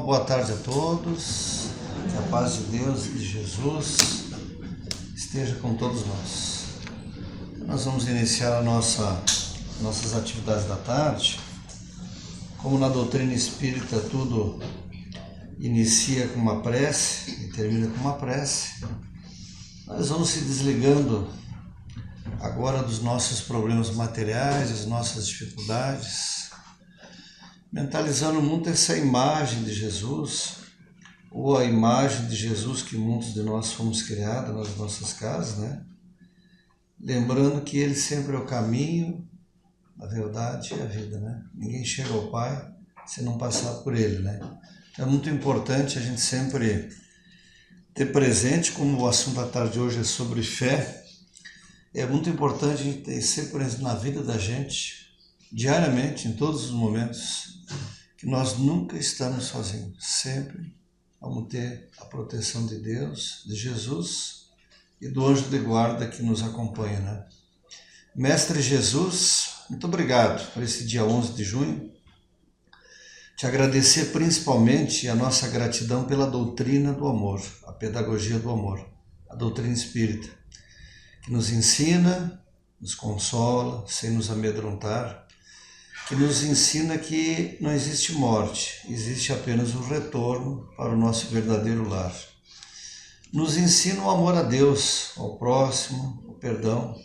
boa tarde a todos, que a paz de Deus e de Jesus esteja com todos nós. Nós vamos iniciar nossas atividades da tarde. Como na doutrina espírita tudo inicia com uma prece e termina com uma prece, nós vamos se desligando agora dos nossos problemas materiais, das nossas dificuldades, mentalizando muito essa imagem de Jesus, ou a imagem de Jesus que muitos de nós fomos criados nas nossas casas, né? Lembrando que Ele sempre é o caminho, a verdade e a vida, né? Ninguém chega ao Pai se não passar por Ele, né? Então é muito importante a gente sempre ter presente, como o assunto da tarde de hoje é sobre fé, é muito importante a gente ter sempre presente na vida da gente, diariamente, em todos os momentos, que nós nunca estamos sozinhos, sempre vamos ter a proteção de Deus, de Jesus e do anjo de guarda que nos acompanha, né? Mestre Jesus, muito obrigado por esse dia 11 de junho, te agradecer principalmente a nossa gratidão pela doutrina do amor, a pedagogia do amor, a doutrina espírita, que nos ensina, nos consola, sem nos amedrontar, que nos ensina que não existe morte, existe apenas o retorno para o nosso verdadeiro lar. Nos ensina o amor a Deus, ao próximo, o perdão.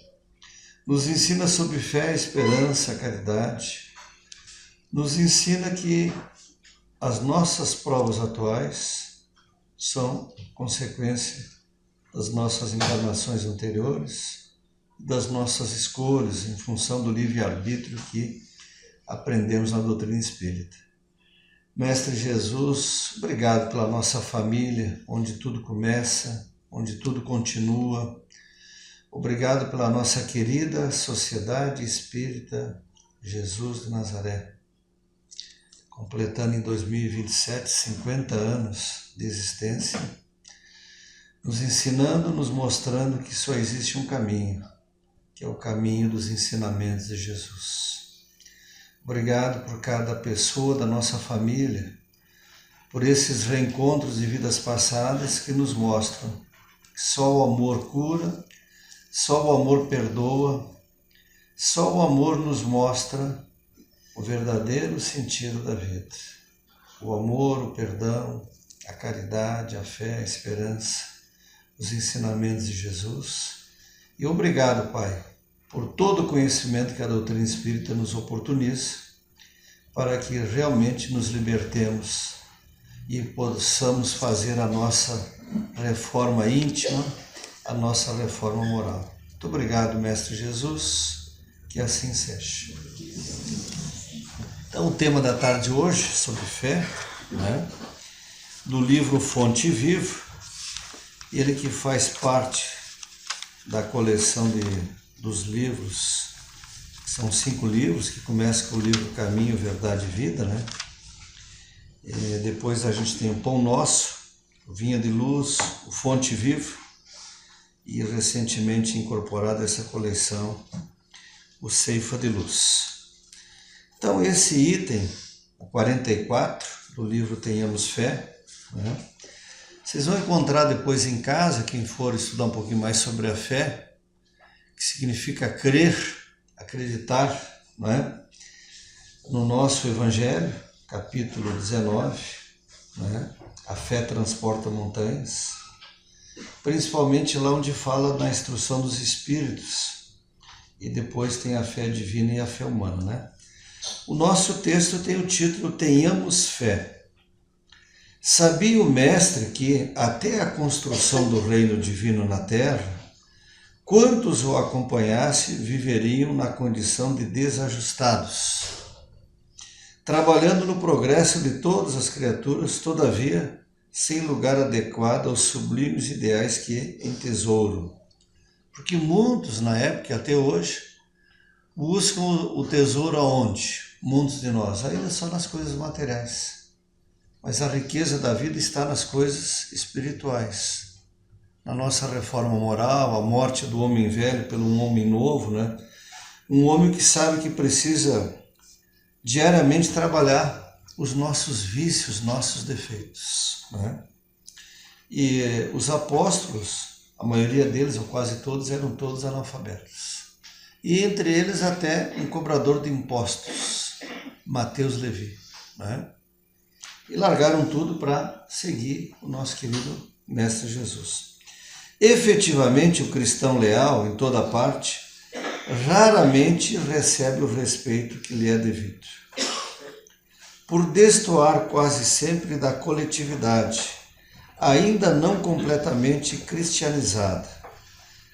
Nos ensina sobre fé, esperança, caridade. Nos ensina que as nossas provas atuais são consequência das nossas encarnações anteriores, das nossas escolhas em função do livre-arbítrio que aprendemos na doutrina espírita. Mestre Jesus, obrigado pela nossa família, onde tudo começa, onde tudo continua. Obrigado pela nossa querida Sociedade Espírita Jesus de Nazaré, completando em 2027 50 anos de existência, nos ensinando, nos mostrando que só existe um caminho, que é o caminho dos ensinamentos de Jesus. Obrigado por cada pessoa da nossa família, por esses reencontros de vidas passadas que nos mostram que só o amor cura, só o amor perdoa, só o amor nos mostra o verdadeiro sentido da vida. O amor, o perdão, a caridade, a fé, a esperança, os ensinamentos de Jesus. E obrigado, Pai, por todo o conhecimento que a doutrina espírita nos oportuniza, para que realmente nos libertemos e possamos fazer a nossa reforma íntima, a nossa reforma moral. Muito obrigado, Mestre Jesus, que assim seja. Então, o tema da tarde de hoje, sobre fé, né? Do livro Fonte Viva, ele que faz parte da coleção dos livros, são 5 livros, que começam com o livro Caminho, Verdade e Vida, né? Depois a gente tem o Pão Nosso, o Vinha de Luz, o Fonte Viva, e recentemente incorporado a essa coleção, o Ceifa de Luz. Então esse item, o 44, do livro Tenhamos Fé, né? Vocês vão encontrar depois em casa, quem for estudar um pouquinho mais sobre a fé, que significa crer, acreditar, não é? No nosso Evangelho, capítulo 19, né? A fé transporta montanhas, principalmente lá onde fala na instrução dos espíritos, e depois tem a fé divina e a fé humana, né? O nosso texto tem o título Tenhamos Fé. Sabia o Mestre que, até a construção do reino divino na terra, quantos o acompanhassem viveriam na condição de desajustados, trabalhando no progresso de todas as criaturas, todavia, sem lugar adequado aos sublimes ideais que entesouram. Porque muitos, na época e até hoje, buscam o tesouro aonde? Muitos de nós, ainda só nas coisas materiais. Mas a riqueza da vida está nas coisas espirituais. Na nossa reforma moral, a morte do homem velho pelo um homem novo, né? Um homem que sabe que precisa diariamente trabalhar os nossos vícios, nossos defeitos, né? E os apóstolos, a maioria deles, ou quase todos, eram todos analfabetos. E entre eles até um cobrador de impostos, Mateus Levi, né? E largaram tudo para seguir o nosso querido Mestre Jesus. Efetivamente, o cristão leal, em toda parte, raramente recebe o respeito que lhe é devido. Por destoar quase sempre da coletividade, ainda não completamente cristianizada,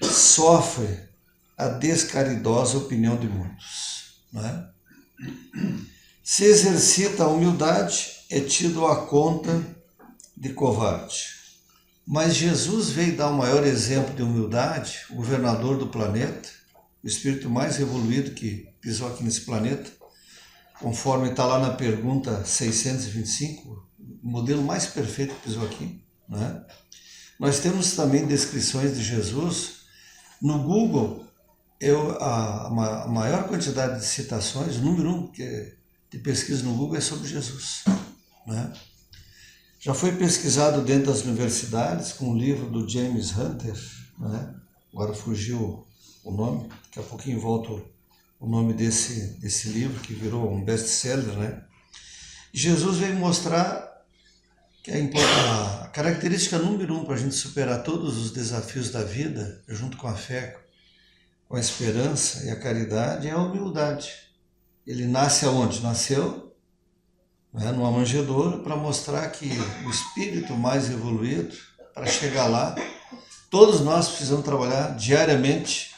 sofre a descaridosa opinião de muitos, né? Se exercita a humildade, é tido à conta de covarde. Mas Jesus veio dar o maior exemplo de humildade, o governador do planeta, o espírito mais evoluído que pisou aqui nesse planeta, conforme está lá na pergunta 625, o modelo mais perfeito que pisou aqui, né? Nós temos também descrições de Jesus. No Google, a maior quantidade de citações, o número 1 de pesquisa no Google é sobre Jesus, né? Já foi pesquisado dentro das universidades com o livro do James Hunter, né? Agora fugiu o nome, daqui a pouquinho volta o nome desse livro que virou um best-seller, né? Jesus veio mostrar que a característica número 1 para a gente superar todos os desafios da vida, junto com a fé, com a esperança e a caridade, é a humildade. Ele nasce aonde? Nasceu, né, numa manjedoura, para mostrar que o espírito mais evoluído, para chegar lá, todos nós precisamos trabalhar diariamente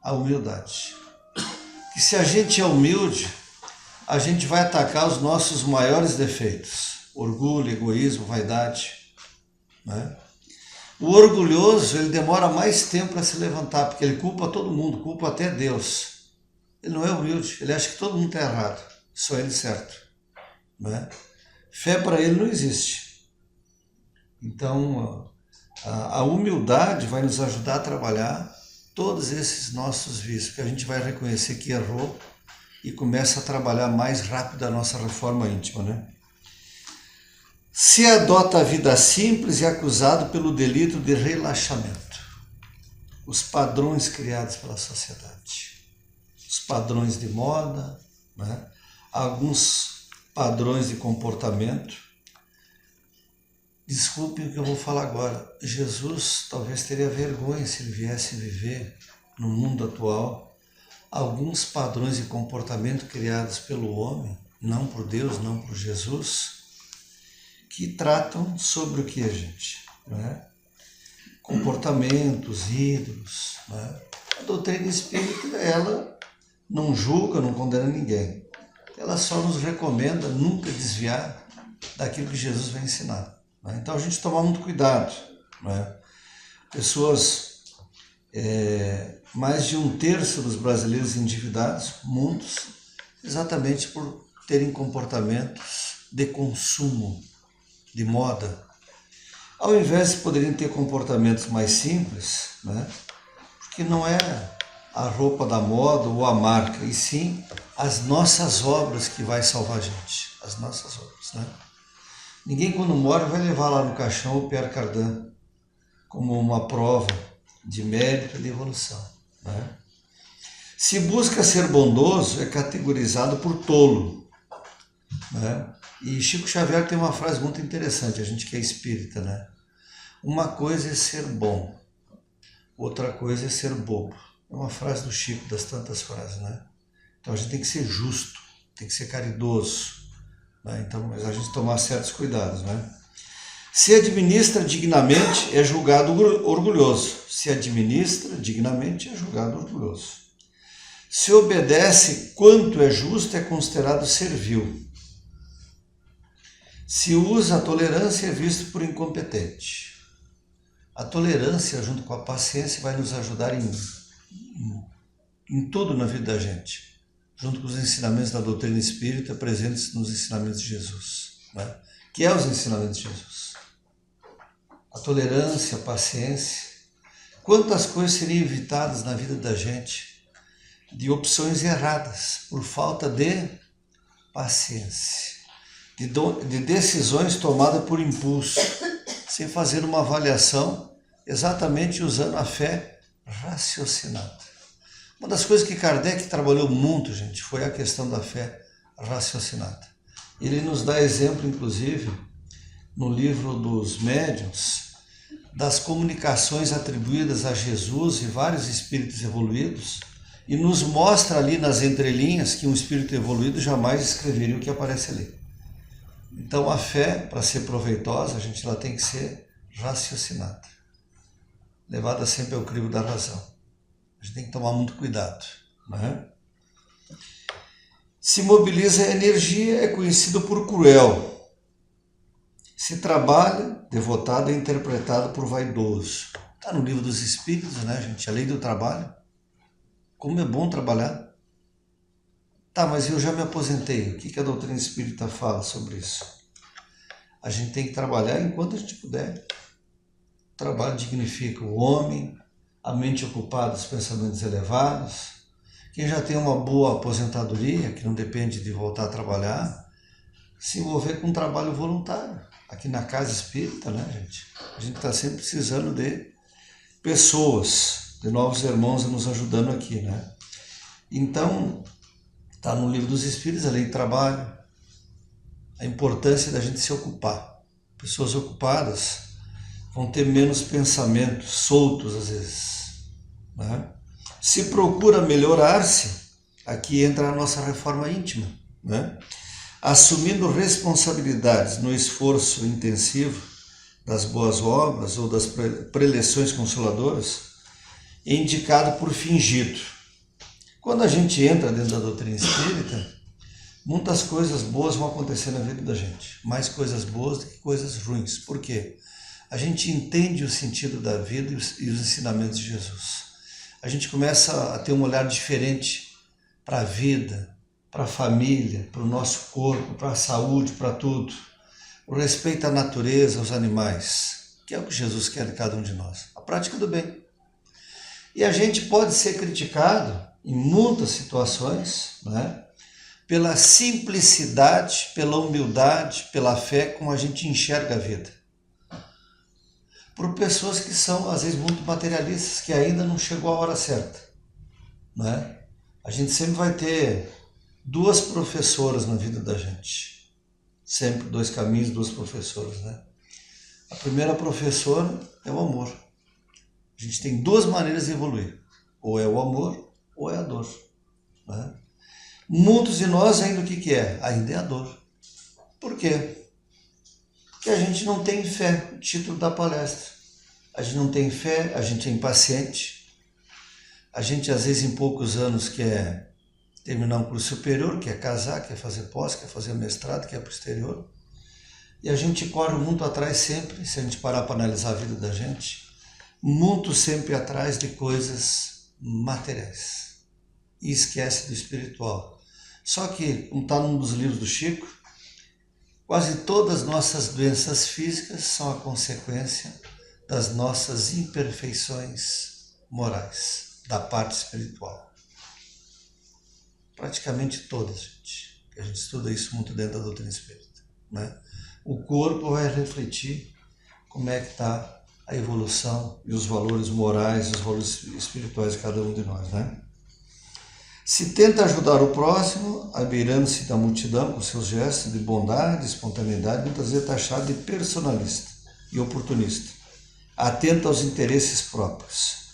a humildade. Que se a gente é humilde, a gente vai atacar os nossos maiores defeitos: orgulho, egoísmo, vaidade, né? O orgulhoso, ele demora mais tempo para se levantar, porque ele culpa todo mundo, culpa até Deus. Ele não é humilde, ele acha que todo mundo está errado, só ele certo, né? Fé para ele não existe. Então, a humildade vai nos ajudar a trabalhar todos esses nossos vícios, que a gente vai reconhecer que errou e começa a trabalhar mais rápido a nossa reforma íntima, né? Se adota a vida simples, é acusado pelo delito de relaxamento. Os padrões criados pela sociedade, os padrões de moda, né? Alguns padrões de comportamento. Desculpem o que eu vou falar agora. Jesus talvez teria vergonha se ele viesse viver no mundo atual alguns padrões de comportamento criados pelo homem, não por Deus, não por Jesus, que tratam sobre o que, gente? Né? Comportamentos, ídolos, né? A doutrina espírita, ela não julga, não condena ninguém. Ela só nos recomenda nunca desviar daquilo que Jesus vai ensinar, né? Então a gente toma muito cuidado, né? Pessoas, mais de 1/3 dos brasileiros endividados, muitos, exatamente por terem comportamentos de consumo, de moda, ao invés de poderem ter comportamentos mais simples, né? Porque não é a roupa da moda ou a marca, e sim as nossas obras que vai salvar a gente, as nossas obras, né? Ninguém, quando morre, vai levar lá no caixão o Pierre Cardin como uma prova de mérito e de evolução, né? Se busca ser bondoso, é categorizado por tolo, né? E Chico Xavier tem uma frase muito interessante, a gente que é espírita, né? Uma coisa é ser bom, outra coisa é ser bobo. É uma frase do Chico, das tantas frases, né? Então a gente tem que ser justo, tem que ser caridoso, né? Então, mas a gente tomar certos cuidados, né? Se administra dignamente, é julgado orgulhoso. Se administra dignamente, é julgado orgulhoso. Se obedece quanto é justo, é considerado servil. Se usa a tolerância, é visto por incompetente. A tolerância, junto com a paciência, vai nos ajudar em tudo na vida da gente, junto com os ensinamentos da doutrina espírita presentes nos ensinamentos de Jesus, né? Que é os ensinamentos de Jesus. A tolerância, a paciência. Quantas coisas seriam evitadas na vida da gente de opções erradas, por falta de paciência. de decisões tomadas por impulso, sem fazer uma avaliação, exatamente usando a fé raciocinada. Uma das coisas que Kardec trabalhou muito, gente, foi a questão da fé raciocinada. Ele nos dá exemplo, inclusive, no livro dos Médiuns, das comunicações atribuídas a Jesus e vários espíritos evoluídos, e nos mostra ali nas entrelinhas que um espírito evoluído jamais escreveria o que aparece ali. Então a fé, para ser proveitosa, ela tem que ser raciocinada, levada sempre ao crivo da razão. A gente tem que tomar muito cuidado, né? Se mobiliza a energia, é conhecido por cruel. Se trabalha, devotado, é interpretado por vaidoso. Está no livro dos Espíritos, né, gente? A lei do trabalho. Como é bom trabalhar. Tá, mas eu já me aposentei. O que a doutrina espírita fala sobre isso? A gente tem que trabalhar enquanto a gente puder. O trabalho dignifica o homem, a mente ocupada, os pensamentos elevados. Quem já tem uma boa aposentadoria, que não depende de voltar a trabalhar, se envolver com um trabalho voluntário. Aqui na Casa Espírita, né, gente? A gente está sempre precisando de pessoas, de novos irmãos nos ajudando aqui, né? Então, está no livro dos Espíritos, a lei do trabalho, a importância da gente se ocupar. Pessoas ocupadas vão ter menos pensamentos soltos, às vezes, né? Se procura melhorar-se, aqui entra a nossa reforma íntima, né? Assumindo responsabilidades no esforço intensivo das boas obras ou das preleções consoladoras, é indicado por fingido. Quando a gente entra dentro da doutrina espírita, muitas coisas boas vão acontecer na vida da gente, mais coisas boas do que coisas ruins. Por quê? A gente entende o sentido da vida e os ensinamentos de Jesus. A gente começa a ter um olhar diferente para a vida, para a família, para o nosso corpo, para a saúde, para tudo. O respeito à natureza, aos animais, que é o que Jesus quer de cada um de nós. A prática do bem. E a gente pode ser criticado em muitas situações, né, pela simplicidade, pela humildade, pela fé como a gente enxerga a vida. Por pessoas que são, às vezes, muito materialistas, que ainda não chegou a hora certa, né? A gente sempre vai ter duas professoras na vida da gente. Sempre dois caminhos, duas professoras, né? A primeira professora é o amor. A gente tem duas maneiras de evoluir. Ou é o amor, ou é a dor, né? Muitos de nós ainda o que é? Ainda é a dor. Por quê? Porque a gente não tem fé, o título da palestra. A gente não tem fé, a gente é impaciente. A gente, às vezes, em poucos anos, quer terminar um curso superior, quer casar, quer fazer pós, quer fazer mestrado, quer ir para o exterior. E a gente corre muito atrás sempre, se a gente parar para analisar a vida da gente, muito sempre atrás de coisas materiais. E esquece do espiritual. Só que, como está num dos livros do Chico, quase todas as nossas doenças físicas são a consequência das nossas imperfeições morais, da parte espiritual. Praticamente todas, gente. A gente estuda isso muito dentro da doutrina espírita, né? O corpo vai refletir como é que está a evolução e os valores morais, os valores espirituais de cada um de nós, né? Se tenta ajudar o próximo, abeirando-se da multidão com seus gestos de bondade, espontaneidade, muitas vezes taxado de personalista e oportunista, atento aos interesses próprios.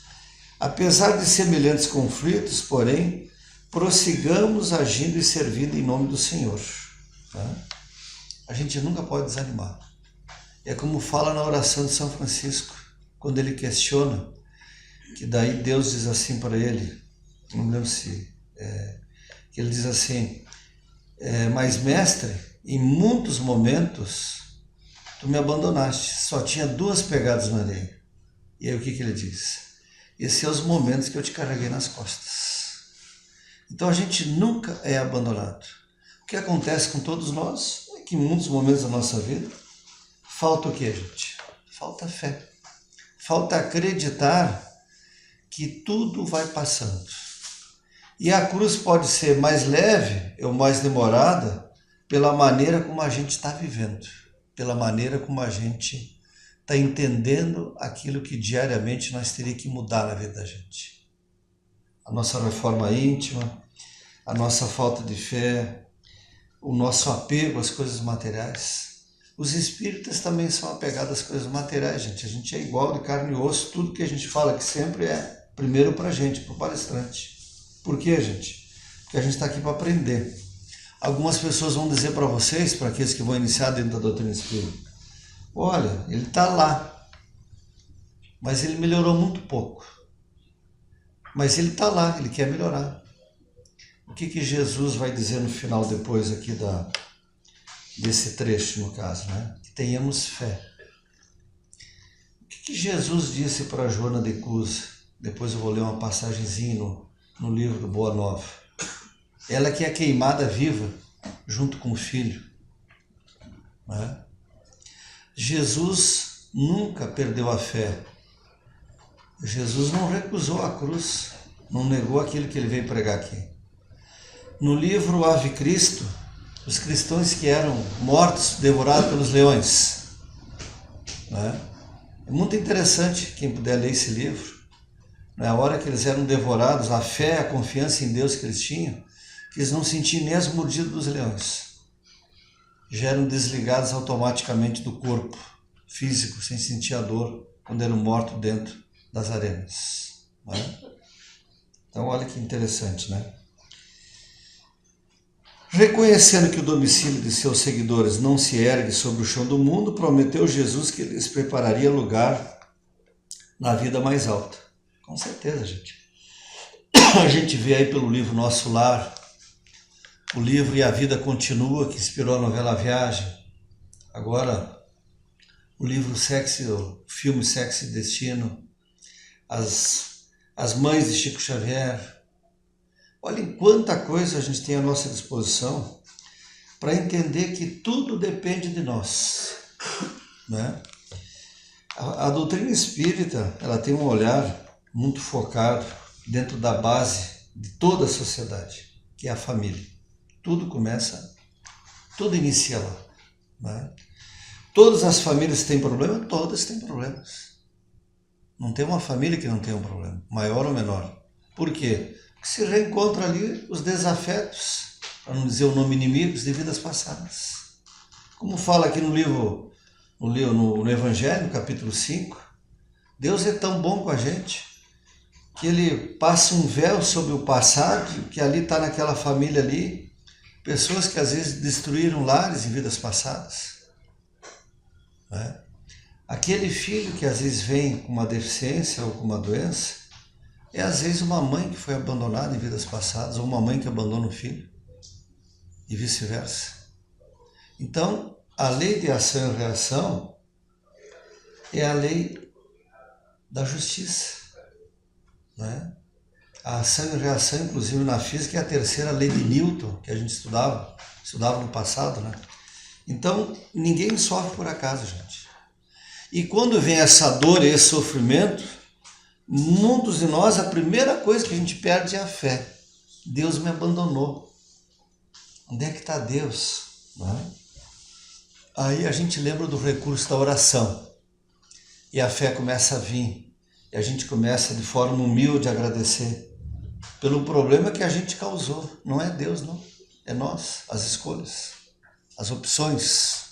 Apesar de semelhantes conflitos, porém, prossigamos agindo e servindo em nome do Senhor. Tá? A gente nunca pode desanimar. É como fala na oração de São Francisco, quando ele questiona, que daí Deus diz assim para ele, não lembro se... que ele diz assim, mas mestre, em muitos momentos tu me abandonaste, só tinha 2 pegadas na areia. E aí o que ele diz? Esses são os momentos que eu te carreguei nas costas. Então a gente nunca é abandonado. O que acontece com todos nós é que em muitos momentos da nossa vida falta o que, gente? Falta fé. Falta acreditar que tudo vai passando. E a cruz pode ser mais leve ou mais demorada, pela maneira como a gente está vivendo, pela maneira como a gente está entendendo aquilo que diariamente nós teríamos que mudar na vida da gente. A nossa reforma íntima, a nossa falta de fé, o nosso apego às coisas materiais. Os espíritas também são apegados às coisas materiais, gente. A gente é igual de carne e osso, tudo que a gente fala que sempre é primeiro para a gente, para o palestrante. Por quê, gente? Porque a gente está aqui para aprender. Algumas pessoas vão dizer para vocês, para aqueles que vão iniciar dentro da doutrina espírita, olha, ele está lá, mas ele melhorou muito pouco. Mas ele está lá, ele quer melhorar. O que Jesus vai dizer no final depois aqui desse trecho, no caso, né? Que tenhamos fé. O que Jesus disse para Joana de Cus? Depois eu vou ler uma passagenzinha no livro do Boa Nova. Ela que é queimada viva junto com o filho. Né? Jesus nunca perdeu a fé. Jesus não recusou a cruz, não negou aquilo que ele veio pregar aqui. No livro Ave Cristo, os cristãos que eram mortos, devorados pelos leões. Né? É muito interessante, quem puder ler esse livro, na hora que eles eram devorados, a fé, a confiança em Deus que eles tinham, que eles não sentiam nem as mordidas dos leões. Já eram desligados automaticamente do corpo físico, sem sentir a dor, quando eram mortos dentro das arenas. Né? Então, olha que interessante, né? Reconhecendo que o domicílio de seus seguidores não se ergue sobre o chão do mundo, prometeu Jesus que lhes prepararia lugar na vida mais alta. Com certeza, gente. A gente vê aí pelo livro Nosso Lar, o livro E a Vida Continua, que inspirou a novela A Viagem. Agora, o livro o filme Sexo e Destino, as Mães de Chico Xavier. Olhem quanta coisa a gente tem à nossa disposição para entender que tudo depende de nós. Né? A doutrina espírita, ela tem um olhar muito focado dentro da base de toda a sociedade, que é a família. Tudo inicia lá. Né? Todas as famílias têm problema? Todas têm problemas. Não tem uma família que não tenha um problema, maior ou menor. Por quê? Porque se reencontra ali os desafetos, para não dizer o nome inimigos, de vidas passadas. Como fala aqui no livro, no Evangelho, no capítulo 5, Deus é tão bom com a gente, que ele passa um véu sobre o passado, que ali está naquela família ali, pessoas que às vezes destruíram lares em vidas passadas. Né? Aquele filho que às vezes vem com uma deficiência ou com uma doença, é às vezes uma mãe que foi abandonada em vidas passadas, ou uma mãe que abandona o filho, e vice-versa. Então, a lei de ação e reação é a lei da justiça. Né? A ação e reação, inclusive na física, é a terceira lei de Newton, que a gente estudava no passado. Né? Então, ninguém sofre por acaso, gente. E quando vem essa dor e esse sofrimento, muitos de nós, a primeira coisa que a gente perde é a fé. Deus me abandonou. Onde é que está Deus? Né? Aí a gente lembra do recurso da oração. E a fé começa a vir. E a gente começa de forma humilde a agradecer pelo problema que a gente causou. Não é Deus, não. É nós, as escolhas, as opções.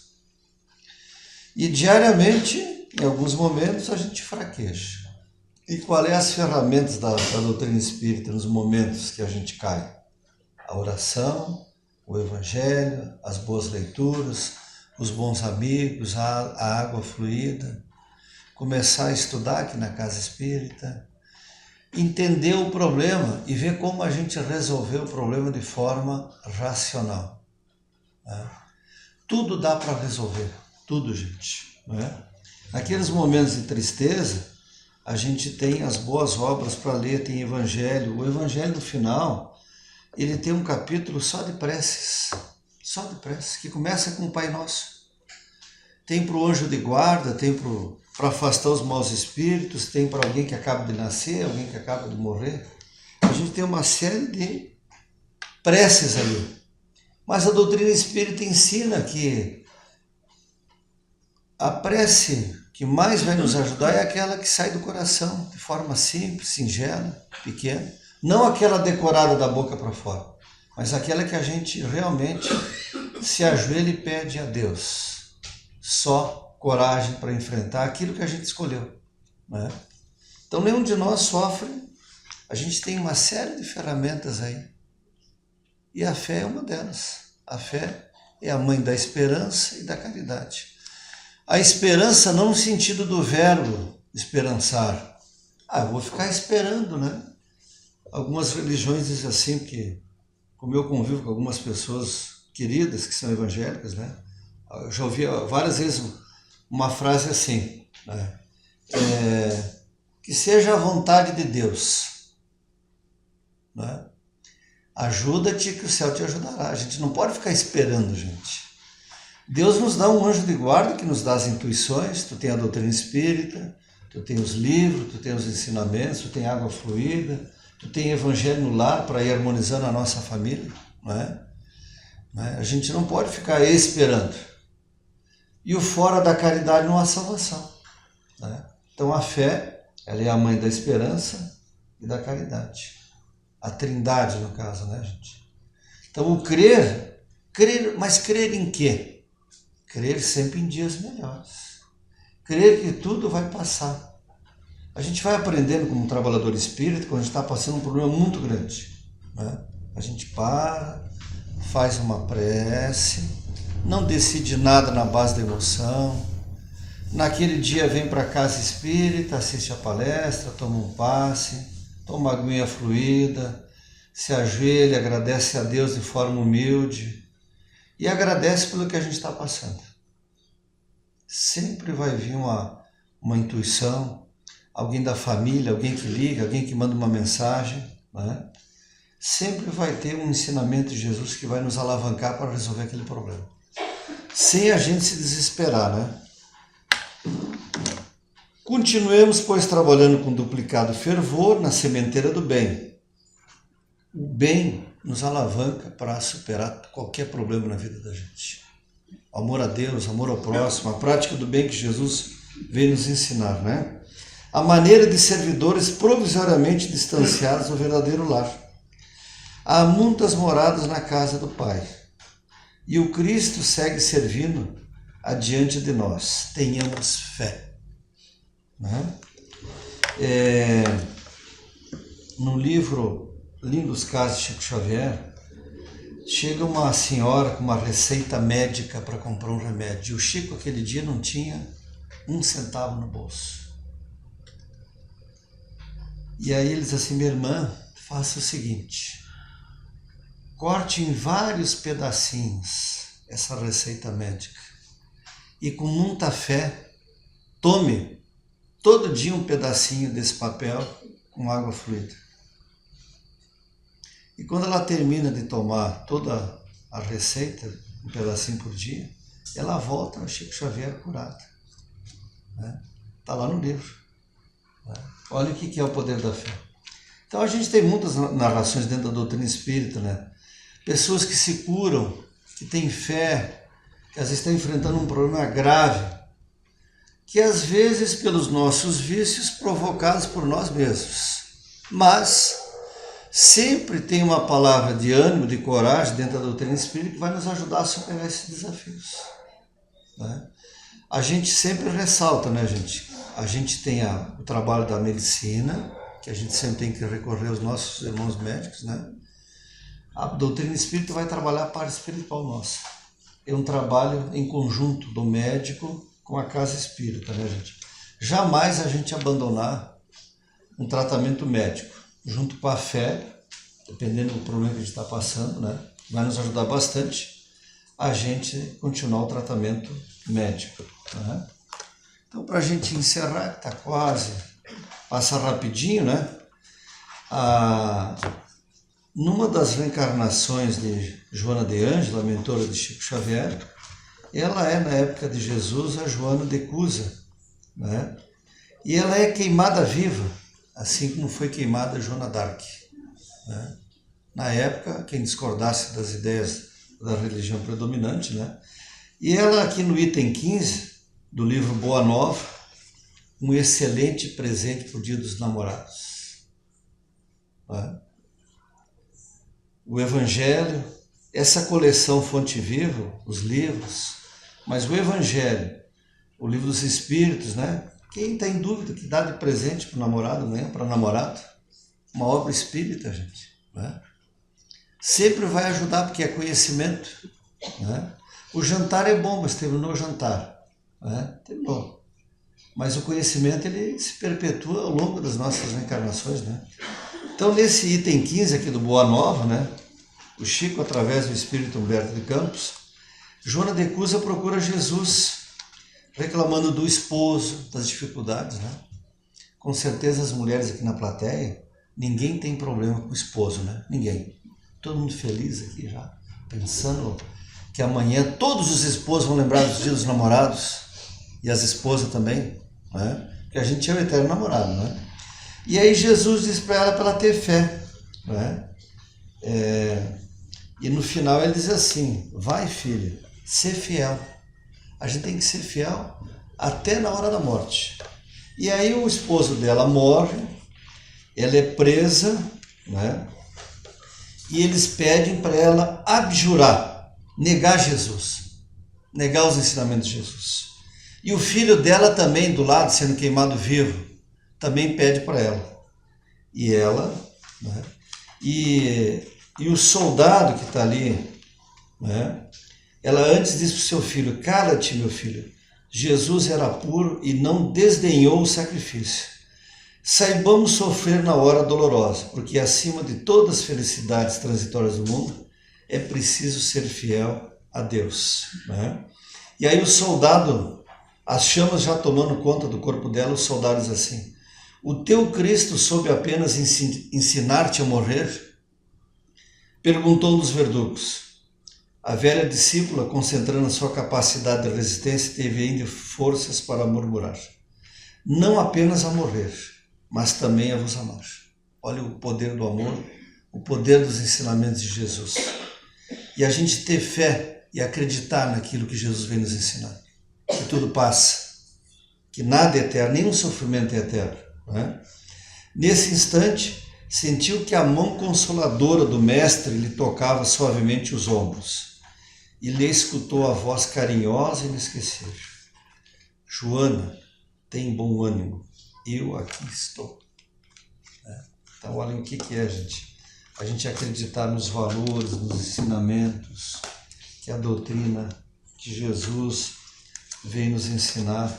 E diariamente, em alguns momentos, a gente fraqueja. E qual é as ferramentas da doutrina espírita nos momentos que a gente cai? A oração, o evangelho, as boas leituras, os bons amigos, a água fluida, começar a estudar aqui na casa espírita, entender o problema e ver como a gente resolveu o problema de forma racional. Né? Tudo dá para resolver, tudo, gente. Né? Naqueles momentos de tristeza, a gente tem as boas obras para ler, tem evangelho. O evangelho no final, ele tem um capítulo só de preces, que começa com o Pai Nosso. Tem para o anjo de guarda, tem para afastar os maus espíritos, tem para alguém que acaba de nascer, alguém que acaba de morrer. A gente tem uma série de preces ali. Mas a doutrina espírita ensina que a prece que mais vai nos ajudar é aquela que sai do coração, de forma simples, singela, pequena. Não aquela decorada da boca para fora, mas aquela que a gente realmente se ajoelha e pede a Deus só coragem para enfrentar aquilo que a gente escolheu, né? Então nenhum de nós sofre, a gente tem uma série de ferramentas aí, e a fé é uma delas. A fé é a mãe da esperança e da caridade. A esperança não no sentido do verbo esperançar. Eu vou ficar esperando, né? Algumas religiões dizem assim, que como eu convivo com algumas pessoas queridas que são evangélicas, né? Eu já ouvi várias vezes uma frase assim, né? Que seja a vontade de Deus, né? Ajuda-te que o céu te ajudará. A gente não pode ficar esperando, gente. Deus nos dá um anjo de guarda que nos dá as intuições. Tu tem a doutrina espírita, tu tem os livros, tu tem os ensinamentos, tu tem água fluida, tu tem evangelho no lar para ir harmonizando a nossa família, não é? A gente não pode ficar esperando. E o fora da caridade não há salvação, né? Então a fé, ela é a mãe da esperança e da caridade. A trindade, no caso, né, gente? Então o crer, mas crer em quê? Crer sempre em dias melhores. Crer que tudo vai passar. A gente vai aprendendo como trabalhador espírita quando a gente está passando um problema muito grande, né? A gente para, faz uma prece, não decide nada na base da emoção. Naquele dia vem para a casa espírita, assiste a palestra, toma um passe, toma uma aguinha fluida, se ajoelha, agradece a Deus de forma humilde e agradece pelo que a gente está passando. Sempre vai vir uma intuição, alguém da família, alguém que liga, alguém que manda uma mensagem, né? Sempre vai ter um ensinamento de Jesus que vai nos alavancar para resolver aquele problema, sem a gente se desesperar, né? Continuemos, pois, trabalhando com duplicado fervor na sementeira do bem. O bem nos alavanca para superar qualquer problema na vida da gente. Amor a Deus, amor ao próximo, a prática do bem que Jesus veio nos ensinar, né? A maneira de servidores provisoriamente distanciados do verdadeiro lar. Há muitas moradas na casa do Pai, e o Cristo segue servindo adiante de nós. Tenhamos fé, né? No livro Lindos Casos de Chico Xavier, chega uma senhora com uma receita médica para comprar um remédio. E o Chico, aquele dia, não tinha um centavo no bolso. E aí ele diz assim: minha irmã, faça o seguinte, corte em vários pedacinhos essa receita médica e com muita fé, tome todo dia um pedacinho desse papel com água fluida. E quando ela termina de tomar toda a receita, um pedacinho por dia, ela volta ao Chico Xavier curada, né? Está lá no livro, né? Olha o que é o poder da fé. Então a gente tem muitas narrações dentro da doutrina espírita, né? Pessoas que se curam, que têm fé, que às vezes estão enfrentando um problema grave, que às vezes pelos nossos vícios provocados por nós mesmos, mas sempre tem uma palavra de ânimo, de coragem dentro da doutrina espírita que vai nos ajudar a superar esses desafios, né? A gente sempre ressalta, né, gente? A gente tem o trabalho da medicina, que a gente sempre tem que recorrer aos nossos irmãos médicos, né? A doutrina espírita vai trabalhar a parte espiritual nossa. É um trabalho em conjunto do médico com a casa espírita, né, gente? Jamais a gente abandonar um tratamento médico, junto com a fé, dependendo do problema que a gente está passando, né? Vai nos ajudar bastante a gente continuar o tratamento médico, né? Então, para a gente encerrar, que está quase, passa rapidinho, né? Numa das reencarnações de Joana de Ângela, a mentora de Chico Xavier, ela é, na época de Jesus, a Joana de Cusa, né? E ela é queimada viva, assim como foi queimada Joana d'Arc, né? Na época, quem discordasse das ideias da religião predominante, né? E ela aqui no item 15 do livro Boa Nova, um excelente presente para o Dia dos Namorados. Né? O Evangelho, essa coleção Fonte Viva, os livros, mas o Evangelho, o Livro dos Espíritos, né? Quem está em dúvida que dá de presente para o namorado, né? Para namorado, uma obra espírita, gente, né? Sempre vai ajudar porque é conhecimento, né? O jantar é bom, mas terminou o jantar, né? Terminou. Mas o conhecimento ele se perpetua ao longo das nossas reencarnações, né? Então nesse item 15 aqui do Boa Nova, né? O Chico, através do Espírito Humberto de Campos, Joana de Cusa procura Jesus reclamando do esposo, das dificuldades, né? Com certeza as mulheres aqui na plateia, ninguém tem problema com o esposo, né? Ninguém. Todo mundo feliz aqui já, pensando que amanhã todos os esposos vão lembrar dos dias dos namorados e as esposas também, né? Porque a gente é o eterno namorado, né? E aí Jesus diz para ela ter fé, né? E no final ele diz assim, vai filha, ser fiel. A gente tem que ser fiel até na hora da morte. E aí o esposo dela morre, ela é presa, né? E eles pedem para ela abjurar, negar Jesus, negar os ensinamentos de Jesus. E o filho dela também, do lado, sendo queimado vivo, também pede para ela. E ela, né? E o soldado que está ali, né? Ela antes diz para o seu filho, cala-te, meu filho, Jesus era puro e não desdenhou o sacrifício. Saibamos sofrer na hora dolorosa, porque acima de todas as felicidades transitórias do mundo, é preciso ser fiel a Deus, né? E aí o soldado, as chamas já tomando conta do corpo dela, o soldado diz assim, o teu Cristo soube apenas ensinar-te a morrer? Perguntou um dos verdugos. A velha discípula, concentrando a sua capacidade de resistência, teve ainda forças para murmurar. Não apenas a morrer, mas também a vos amar. Olha o poder do amor, o poder dos ensinamentos de Jesus. E a gente ter fé e acreditar naquilo que Jesus vem nos ensinar. Que tudo passa, que nada é eterno, nenhum sofrimento é eterno, né? Nesse instante, sentiu que a mão consoladora do Mestre lhe tocava suavemente os ombros. E lhe escutou a voz carinhosa e inesquecível. Joana, tem bom ânimo, eu aqui estou. Então, olhem o que é, gente. A gente acreditar nos valores, nos ensinamentos, que a doutrina que Jesus vem nos ensinar,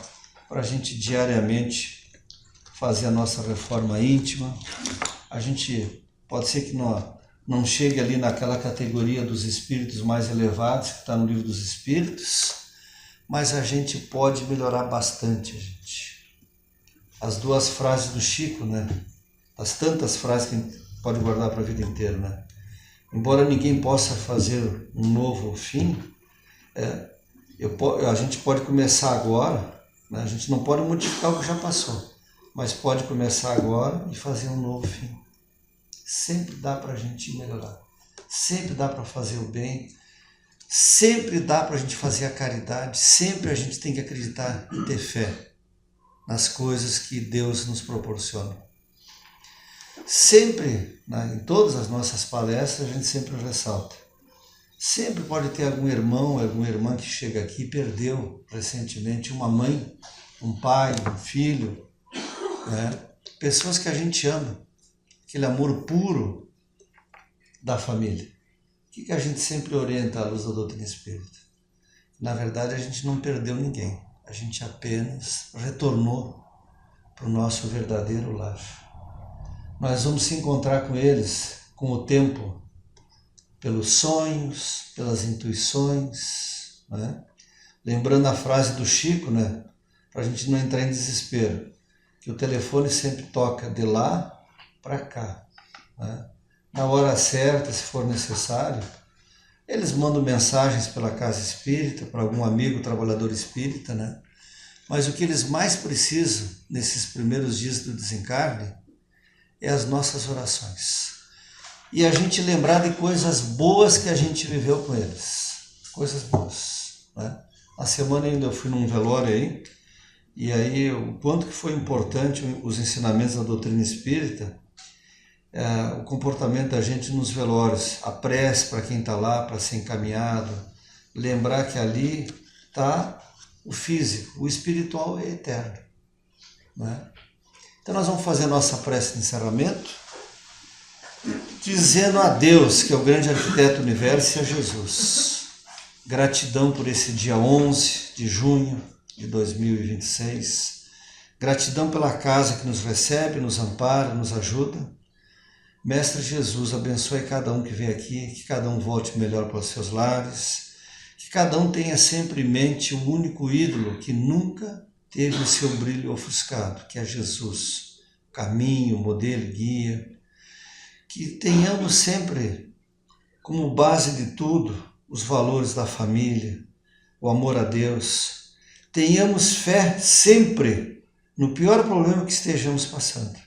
para a gente diariamente fazer a nossa reforma íntima. A gente pode ser que não chegue ali naquela categoria dos espíritos mais elevados, que está no Livro dos Espíritos, mas a gente pode melhorar bastante, gente. As duas frases do Chico, né? As tantas frases que a gente pode guardar para a vida inteira, né? Embora ninguém possa fazer um novo fim, a gente pode começar agora, né? A gente não pode modificar o que já passou, mas pode começar agora e fazer um novo fim. Sempre dá para a gente melhorar, sempre dá para fazer o bem, sempre dá para a gente fazer a caridade, sempre a gente tem que acreditar e ter fé nas coisas que Deus nos proporciona. Sempre, né, em todas as nossas palestras, a gente sempre ressalta. Sempre pode ter algum irmão, alguma irmã que chega aqui e perdeu recentemente uma mãe, um pai, um filho, né? Pessoas que a gente ama. Aquele amor puro da família. O que a gente sempre orienta à luz da doutrina espírita? Na verdade, a gente não perdeu ninguém. A gente apenas retornou para o nosso verdadeiro lar. Nós vamos se encontrar com eles com o tempo, pelos sonhos, pelas intuições, né? Lembrando a frase do Chico, né? Para a gente não entrar em desespero, que o telefone sempre toca de lá para cá, né? Na hora certa, se for necessário, eles mandam mensagens pela casa espírita, para algum amigo trabalhador espírita, né? Mas o que eles mais precisam nesses primeiros dias do desencarne é as nossas orações. e a gente lembrar de coisas boas que a gente viveu com eles. Coisas boas, né? A semana ainda eu fui num velório aí, e aí o quanto que foi importante os ensinamentos da doutrina espírita, o comportamento da gente nos velórios, a prece para quem está lá, para ser encaminhado, lembrar que ali está o físico, o espiritual é eterno, né? Então nós vamos fazer a nossa prece de encerramento, dizendo a Deus, que é o grande arquiteto do universo, e a Jesus. Gratidão por esse dia 11 de junho de 2026. Gratidão pela casa que nos recebe, nos ampara, nos ajuda. Mestre Jesus, abençoe cada um que vem aqui, que cada um volte melhor para os seus lares, que cada um tenha sempre em mente o único ídolo que nunca teve o seu brilho ofuscado, que é Jesus, caminho, modelo e guia. Que tenhamos sempre como base de tudo os valores da família, o amor a Deus. Tenhamos fé sempre no pior problema que estejamos passando,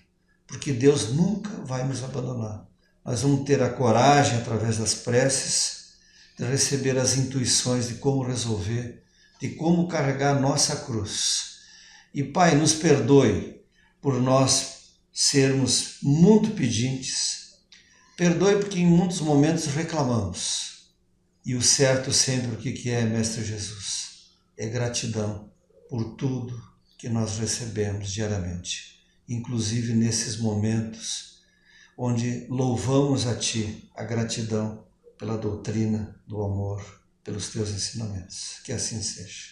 porque Deus nunca vai nos abandonar. Nós vamos ter a coragem, através das preces, de receber as intuições de como resolver, de como carregar a nossa cruz. E Pai, nos perdoe por nós sermos muito pedintes. Perdoe porque em muitos momentos reclamamos. E o certo sempre o que é, Mestre Jesus? É gratidão por tudo que nós recebemos diariamente. Inclusive nesses momentos onde louvamos a Ti, a gratidão pela doutrina do amor, pelos Teus ensinamentos. Que assim seja.